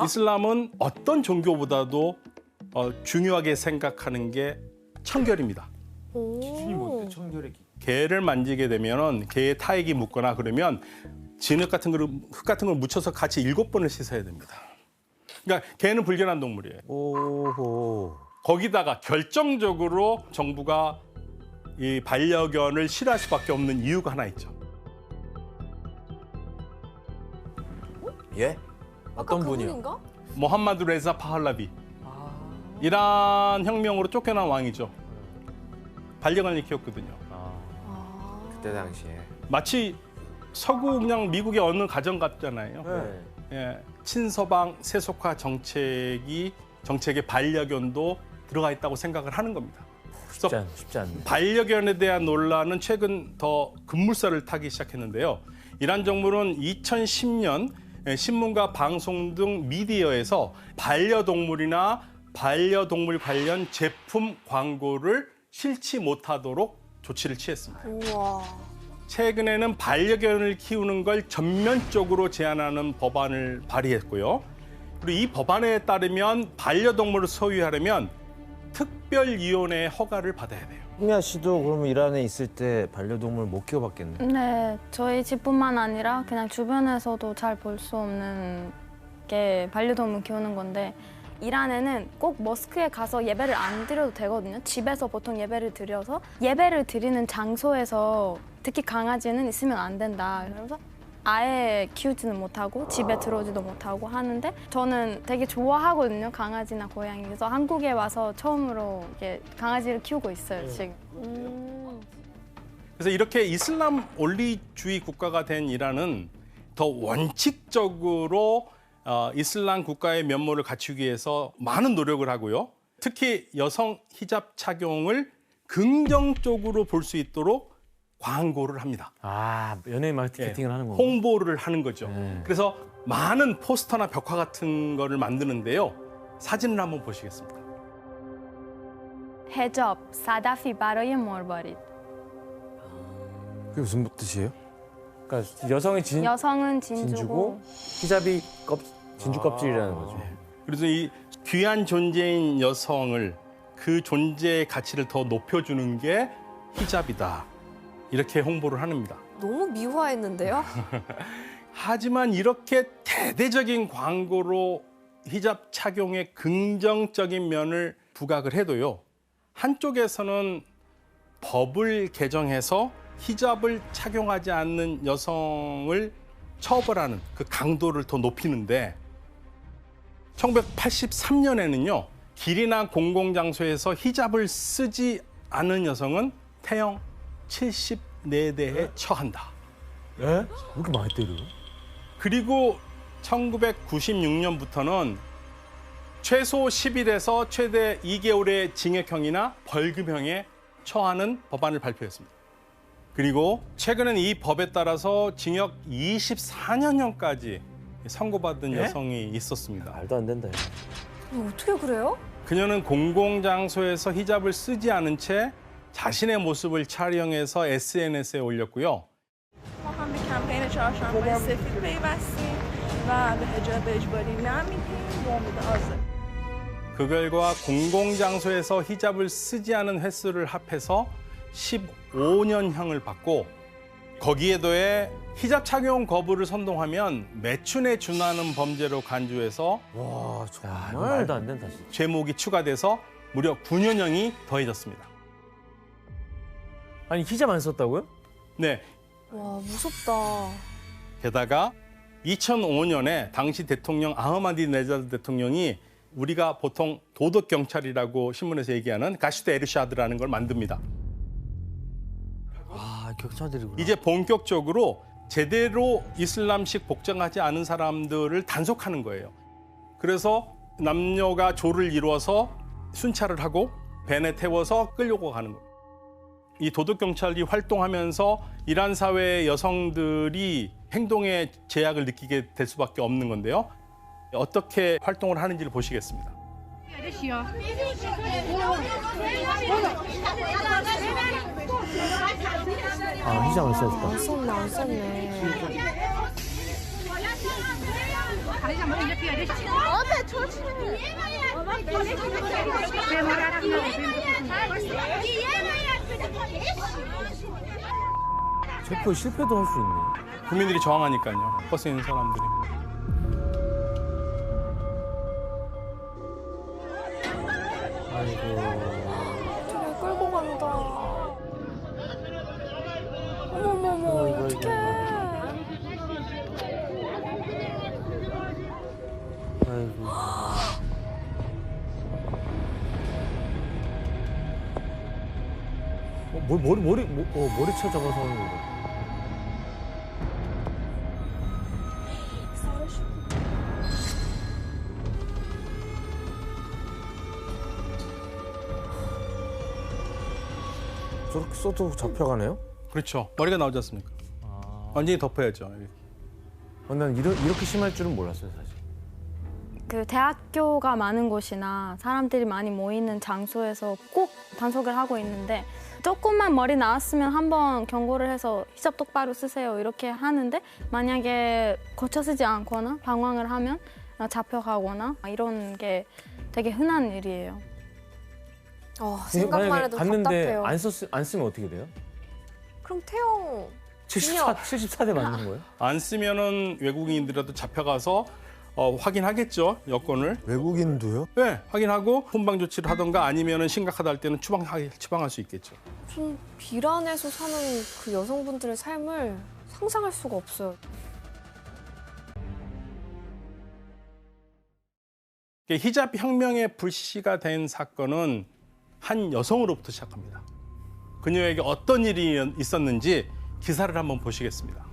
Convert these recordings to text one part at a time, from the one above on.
이슬람은 어떤 종교보다도 중요하게 생각하는 게 청결입니다. 기준이 뭔데? 청결의 기준. 개를 만지게 되면은 개에 타액이 묻거나 그러면 진흙 같은 거를 흙 같은 걸 묻혀서 같이 7번을 씻어야 됩니다. 그러니까 개는 불결한 동물이에요. 오호. 거기다가 결정적으로 정부가 이 반려견을 싫어할 수밖에 없는 이유가 하나 있죠. 예? 아까 어떤 분이요? 그분인가? 모함마드 레자 파할라비. 아. 이란 혁명으로 쫓겨난 왕이죠. 반려견을 키웠거든요. 그때 당시에. 마치 서구 그냥 미국의 어느 가정 같잖아요. 네. 예, 친서방 세속화 정책에 반려견도 들어가 있다고 생각을 하는 겁니다. 그래서 쉽지 않네. 반려견에 대한 논란은 최근 더 급물살을 타기 시작했는데요. 이란 정부는 2010년 신문과 방송 등 미디어에서 반려동물이나 반려동물 관련 제품 광고를 실지 못하도록 조치를 취했습니다. 우와. 최근에는 반려견을 키우는 걸 전면적으로 제한하는 법안을 발의했고요. 그리고 이 법안에 따르면 반려동물을 소유하려면 특별위원회의 허가를 받아야 돼요. 흥미아 씨도 그러면 이란에 있을 때 반려동물 못 키워봤겠네. 네, 저희 집뿐만 아니라 그냥 주변에서도 잘 볼 수 없는 게 반려동물 키우는 건데 이란에는 꼭 모스크에 가서 예배를 안 드려도 되거든요. 집에서 보통 예배를 드려서 예배를 드리는 장소에서 특히 강아지는 있으면 안 된다. 그래서 아예 키우지는 못하고 집에 들어오지도 못하고 하는데 저는 되게 좋아하거든요. 강아지나 고양이. 그래서 한국에 와서 처음으로 이렇게 강아지를 키우고 있어요, 지금. 그래서 이렇게 이슬람 원리주의 국가가 된 이란은 더 원칙적으로 이슬람 국가의 면모를 갖추기 위해서 많은 노력을 하고요. 특히 여성 히잡 착용을 긍정적으로 볼 수 있도록 광고를 합니다. 아, 연예인 마케팅을 예, 하는 건가? 홍보를 하는 거죠. 네. 그래서 많은 포스터나 벽화 같은 거를 만드는데요. 사진을 한번 보시겠습니다. 헤접, 사다피 바로의 몰버릿. 그게 무슨 뜻이에요? 그러니까 여성이 여성은 진주고 진주고 히잡이 진주 껍질이라는 거죠. 그래서 이 귀한 존재인 여성을 그 존재의 가치를 더 높여주는 게 히잡이다. 이렇게 홍보를 합니다. 너무 미화했는데요? 하지만 이렇게 대대적인 광고로 히잡 착용의 긍정적인 면을 부각을 해도요. 한쪽에서는 법을 개정해서 히잡을 착용하지 않는 여성을 처벌하는 그 강도를 더 높이는데 1983년에는요. 길이나 공공장소에서 히잡을 쓰지 않은 여성은 태형 74대에 처한다. 예? 왜 이렇게 많이 때려요? 그리고 1996년부터는 최소 10일에서 최대 2개월의 징역형이나 벌금형에 처하는 법안을 발표했습니다. 그리고 최근엔 이 법에 따라서 징역 24년형까지 선고받은 여성이 있었습니다. 말도 안 된다. 어떻게 그래요? 그녀는 공공장소에서 히잡을 쓰지 않은 채 자신의 모습을 촬영해서 SNS에 올렸고요. همین کمپین چهارشنبه سفید پیوستیم و به حجاب اجباری نمیدیم و امید آزادی. 그 결과 공공장소에서 히잡을 쓰지 않은 횟수를 합해서 15년형을 받고 거기에 더해 히잡 착용 거부를 선동하면 매춘에 준하는 범죄로 간주해서 와, 정말 말도 안 된다, 진짜. 죄목이 추가돼서 무려 9년형이 더해졌습니다. 아니, 히잡 안 썼다고요? 네, 와, 무섭다. 게다가 2005년에 당시 대통령 아흐마디네자드 대통령이 우리가 보통 도덕 경찰이라고 신문에서 얘기하는 가시드 에르샤드라는 걸 만듭니다. 아, 격차들이구나. 이제 본격적으로 제대로 이슬람식 복장하지 않은 사람들을 단속하는 거예요. 그래서 남녀가 조를 이루어서 순찰을 하고 벤에 태워서 끌려고 가는 거예요. 이 도덕경찰이 활동하면서 이란 사회의 여성들이 행동에 제약을 느끼게 될 수밖에 없는 건데요. 어떻게 활동을 하는지를 보시겠습니다. 아, 히잡 안 썼다. 안 썼네, 안 썼네. 체포에 실패도 할 수 있네. 국민들이 저항하니까요. 버스에 있는 사람들이. 아이고. 되게 끌고 간다. 어머머머, 이거, 이거, 어떡해. 아이고. 머리 쳐잡아서 하는 거다. 저렇게 써도 잡혀가네요? 그렇죠. 머리가 나오지 않습니까? 완전히 덮어야죠. 난 이렇게 심할 줄은 몰랐어요, 사실. 그 대학교가 많은 곳이나 사람들이 많이 모이는 장소에서 꼭 단속을 하고 있는데 조금만 머리 나왔으면 한번 경고를 해서 히잡 똑바로 쓰세요 이렇게 하는데 만약에 고쳐 쓰지 않거나 방황을 하면 잡혀가거나 이런 게 되게 흔한 일이에요. 생각만 해도 갔는데 답답해요. 안 쓰면 어떻게 돼요? 그럼 태영 74대 맞는 거예요? 안 쓰면은 외국인들이라도 잡혀가서 확인하겠죠, 여권을. 외국인도요? 네, 확인하고 훈방 조치를 하던가 아니면은 심각하다 할 때는 추방할 수 있겠죠. 좀 비란에서 사는 그 여성분들의 삶을 상상할 수가 없어요. 히잡 혁명의 불씨가 된 사건은 한 여성으로부터 시작합니다. 그녀에게 어떤 일이 있었는지 기사를 한번 보시겠습니다.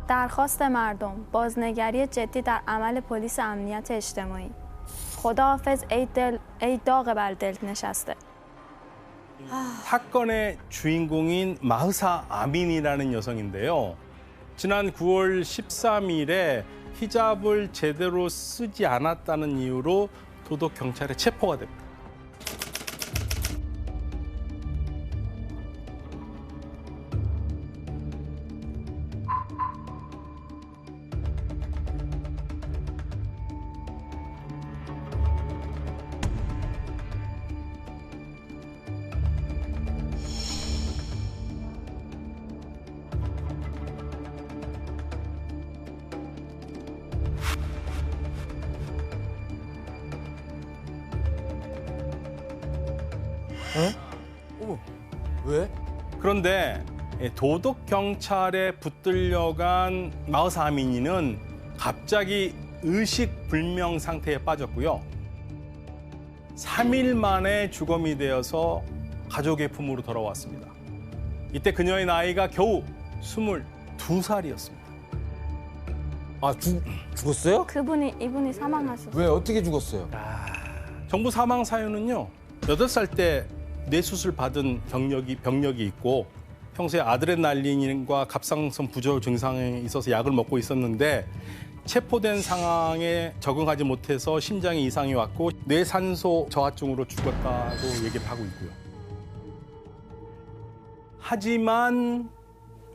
درخواست مردم بازنگری جدی در عمل پلیس امنیت اجتماعی خداحافظ ای داغ بر دل نشسته 사건의 주인공인 마흐사 아민이라는 여성인데요. 지난 9월 13일에 히잡을 제대로 쓰지 않았다는 이유로 도덕 경찰에 체포가 됩니다. 왜? 그런데 도덕 경찰에 붙들려간 마흐사 아민이는 갑자기 의식 불명 상태에 빠졌고요. 3일 만에 주검이 되어서 가족의 품으로 돌아왔습니다. 이때 그녀의 나이가 겨우 22살이었습니다. 아, 죽었어요? 이분이 사망하셨어요. 왜 어떻게 죽었어요? 정부 사망 사유는요. 8살 때 뇌수술 받은 병력이 있고 평소에 아드레날린과 갑상선 부조 증상이 있어서 약을 먹고 있었는데 체포된 상황에 적응하지 못해서 심장에 이상이 왔고 뇌산소 저하증으로 죽었다고 얘기를 하고 있고요. 하지만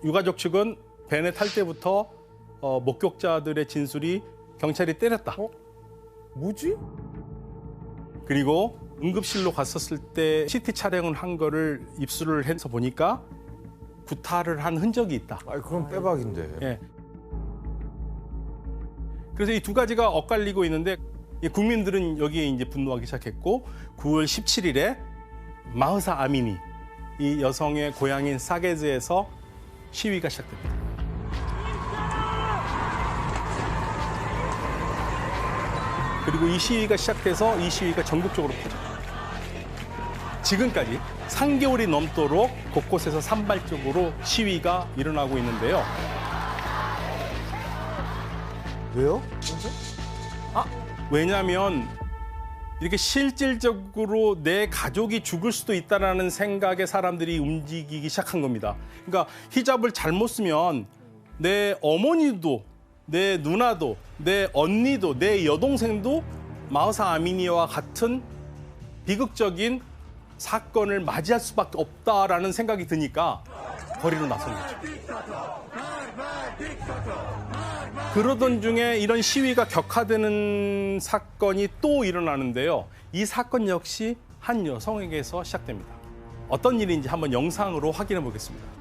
유가족 측은 벤에 탈 때부터 목격자들의 진술이 경찰이 때렸다. 뭐지? 그리고 응급실로 갔었을 때 CT 촬영을 한 거를 입수를 해서 보니까 구타를 한 흔적이 있다. 아, 그럼 빼박인데. 예. 그래서 이 두 가지가 엇갈리고 있는데 국민들은 여기에 이제 분노하기 시작했고 9월 17일에 마흐사 아미니 이 여성의 고향인 사게즈에서 시위가 시작됩니다. 그리고 이 시위가 시작돼서 이 시위가 전국적으로 퍼져요. 지금까지 3개월이 넘도록 곳곳에서 산발적으로 시위가 일어나고 있는데요. 왜요? 왜냐하면 이렇게 실질적으로 내 가족이 죽을 수도 있다는 생각에 사람들이 움직이기 시작한 겁니다. 그러니까 히잡을 잘못 쓰면 내 어머니도, 내 누나도, 내 언니도, 내 여동생도 마흐사 아미니와 같은 비극적인 사건을 맞이할 수밖에 없다라는 생각이 드니까 거리로 나선 거죠. 그러던 중에 이런 시위가 격화되는 사건이 또 일어나는데요. 이 사건 역시 한 여성에게서 시작됩니다. 어떤 일인지 한번 영상으로 확인해 보겠습니다.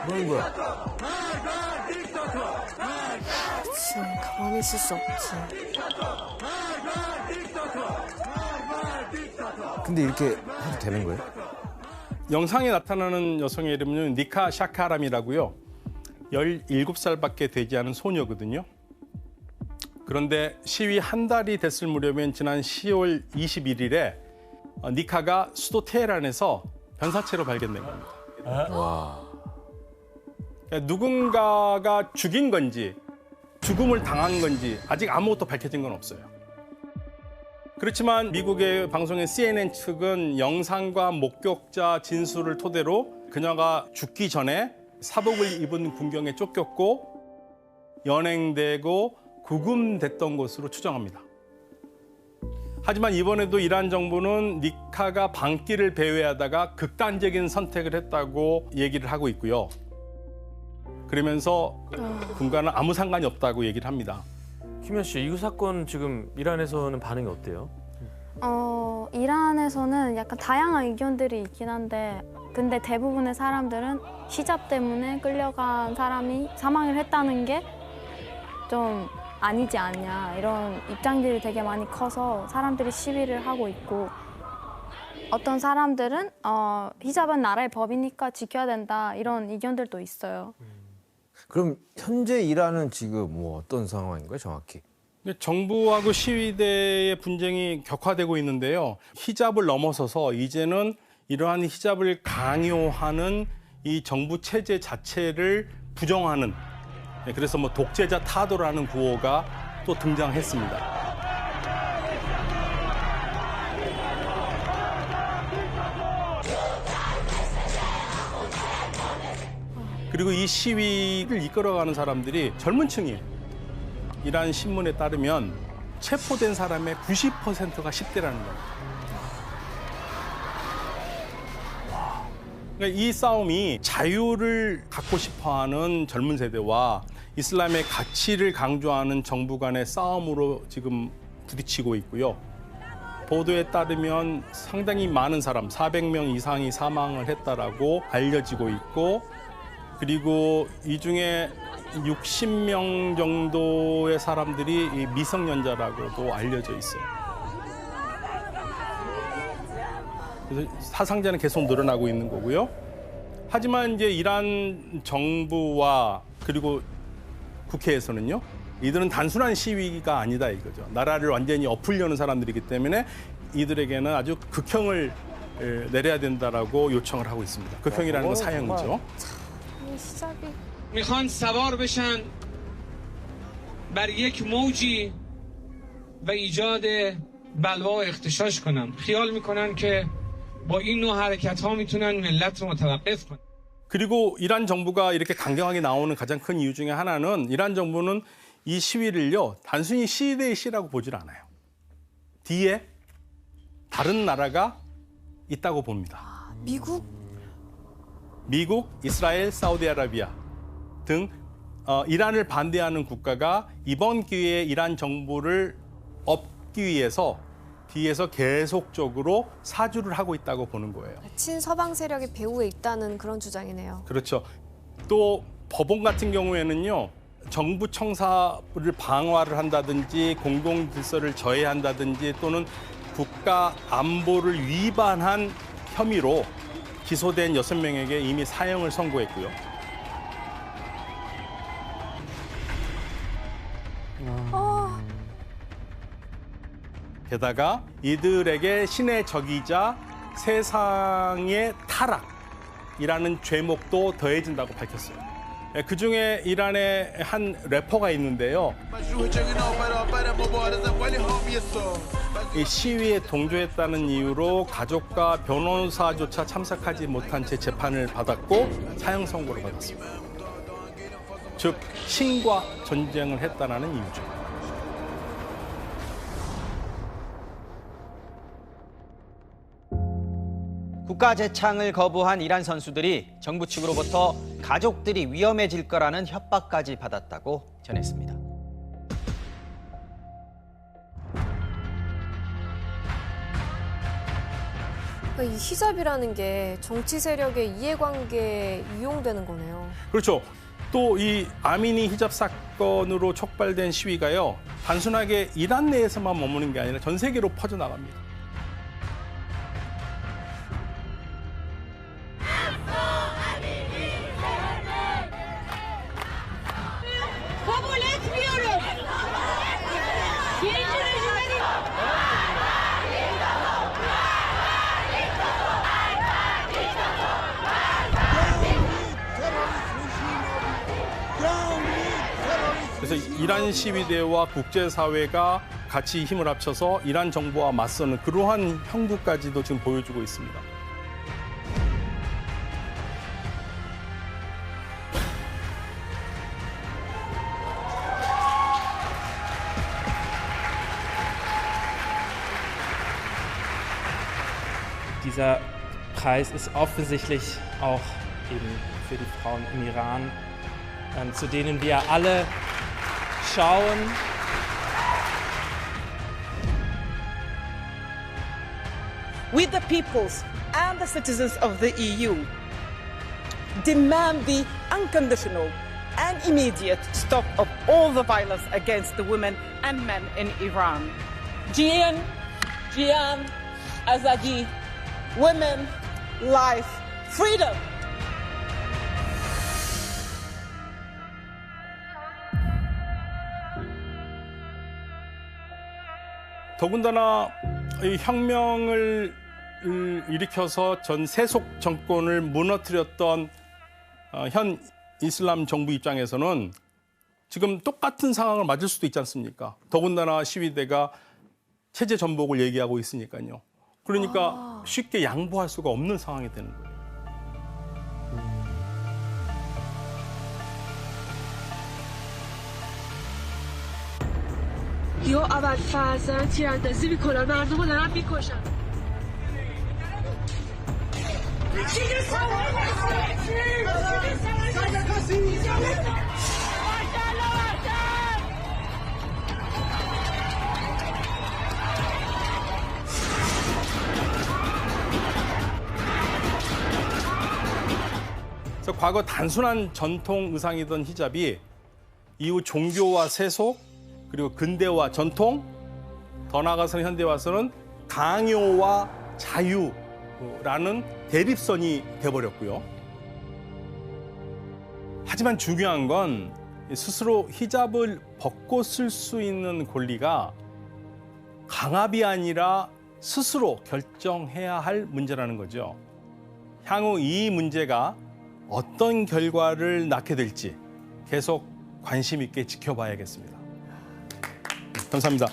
뭐야. 그치, 가만히 있을 수 없지. 근데 이렇게 해도 되는 거예요? 영상에 나타나는 여성의 이름은 니카 샤카람이라고요. 17살밖에 되지 않은 소녀거든요. 그런데 시위 한 달이 됐을 무렵인 지난 10월 21일에 니카가 수도 테헤란에서 변사체로 발견된 겁니다. 그러니까 누군가가 죽인 건지 죽음을 당한 건지 아직 아무것도 밝혀진 건 없어요. 그렇지만 미국의 방송인 CNN 측은 영상과 목격자 진술을 토대로 그녀가 죽기 전에 사복을 입은 군경에 쫓겼고 연행되고 구금됐던 것으로 추정합니다. 하지만 이번에도 이란 정부는 니카가 반기를 배회하다가 극단적인 선택을 했다고 얘기를 하고 있고요. 그러면서 군과는 아무 상관이 없다고 얘기를 합니다. 김현 씨, 이 사건 지금 이란에서는 반응이 어때요? 이란에서는 약간 다양한 의견들이 있긴 한데 근데 대부분의 사람들은 히잡 때문에 끌려간 사람이 사망을 했다는 게 좀 아니지 않냐 이런 입장들이 되게 많이 커서 사람들이 시위를 하고 있고 어떤 사람들은 히잡은 나라의 법이니까 지켜야 된다 이런 의견들도 있어요. 그럼 현재 이란은 지금 뭐 어떤 상황인 거예요, 정확히? 정부하고 시위대의 분쟁이 격화되고 있는데요. 히잡을 넘어서서 이제는 이러한 히잡을 강요하는 이 정부 체제 자체를 부정하는 그래서 뭐 독재자 타도라는 구호가 또 등장했습니다. 그리고 이 시위를 이끌어가는 사람들이 젊은 층이에요. 이란 신문에 따르면 체포된 사람의 90%가 10대라는 거예요. 그러니까 이 싸움이 자유를 갖고 싶어하는 젊은 세대와 이슬람의 가치를 강조하는 정부 간의 싸움으로 지금 부딪히고 있고요. 보도에 따르면 상당히 많은 사람, 400명 이상이 사망을 했다라고 알려지고 있고 그리고 이 중에 60명 정도의 사람들이 이 미성년자라고도 알려져 있어요. 그래서 사상자는 계속 늘어나고 있는 거고요. 하지만 이제 이란 정부와 그리고 국회에서는요, 이들은 단순한 시위가 아니다 이거죠. 나라를 완전히 엎으려는 사람들이기 때문에 이들에게는 아주 극형을 내려야 된다라고 요청을 하고 있습니다. 극형이라는 건 사형이죠. 이 시작이 میخوان سوار بشن بر یک موجی و ایجاد بلوا و اغتشاش کنن خیال میکنن که با این نوع حرکت ها میتونن ملت رو متوقف کنن 그리고 이란 정부가 이렇게 강경하게 나오는 가장 큰 이유 중에 하나는 이란 정부는 이 시위를요 단순히 시 대 시라고 보질 않아요. 뒤에 다른 나라가 있다고 봅니다. 미국, 이스라엘, 사우디아라비아 등 이란을 반대하는 국가가 이번 기회에 이란 정부를 엎기 위해서 뒤에서 계속적으로 사주를 하고 있다고 보는 거예요. 친서방 세력이 배후에 있다는 그런 주장이네요. 그렇죠. 또 법원 같은 경우에는요. 정부 청사를 방화를 한다든지 공공 질서를 저해한다든지 또는 국가 안보를 위반한 혐의로 기소된 6명에게 이미 사형을 선고했고요. 게다가 이들에게 신의 적이자 세상의 타락이라는 죄목도 더해진다고 밝혔어요. 그중에 이란의 한 래퍼가 있는데요. 이 시위에 동조했다는 이유로 가족과 변호사조차 참석하지 못한 채 재판을 받았고 사형 선고를 받았습니다. 즉 신과 전쟁을 했다는 이유죠. 국가 재창을 거부한 이란 선수들이 정부 측으로부터 가족들이 위험해질 거라는 협박까지 받았다고 전했습니다. 그러니까 이 히잡이라는 게 정치 세력의 이해관계에 이용되는 거네요. 그렇죠. 또 이 아미니 히잡 사건으로 촉발된 시위가요. 단순하게 이란 내에서만 머무는 게 아니라 전 세계로 퍼져나갑니다. Kabul etmiyorum. Birinci rejime 그래서 이란 시위대와 국제사회가 같이 힘을 합쳐서 이란 정부와 맞서는 그러한 형국까지도 지금 보여주고 있습니다. Dieser Preis ist offensichtlich auch eben für die Frauen im Iran, zu denen wir alle schauen. We, the peoples and the citizens of the EU, demand the unconditional and immediate stop of all the violence against the women and men in Iran. Jian, Azadi, women, life, freedom. 더군다나 이 혁명을 일으켜서 전 세속 정권을 무너뜨렸던 현 이슬람 정부 입장에서는 지금 똑같은 상황을 맞을 수도 있지 않습니까? 더군다나 시위대가 체제 전복을 얘기하고 있으니까요. 그러니까 쉽게 양보할 수가 없는 상황이 되는 거예요. یا اول فرزند تیراندازی میکنن مردم رو دارن میکشن 그래서 과거 단순한 전통 의상이던 히잡이 이후 종교와 세속 그리고 근대와 전통, 더 나아가서는 현대 와서는 강요와 자유라는 대립선이 돼버렸고요. 하지만 중요한 건 스스로 히잡을 벗고 쓸 수 있는 권리가 강압이 아니라 스스로 결정해야 할 문제라는 거죠. 향후 이 문제가 어떤 결과를 낳게 될지 계속 관심 있게 지켜봐야겠습니다. 감사합니다.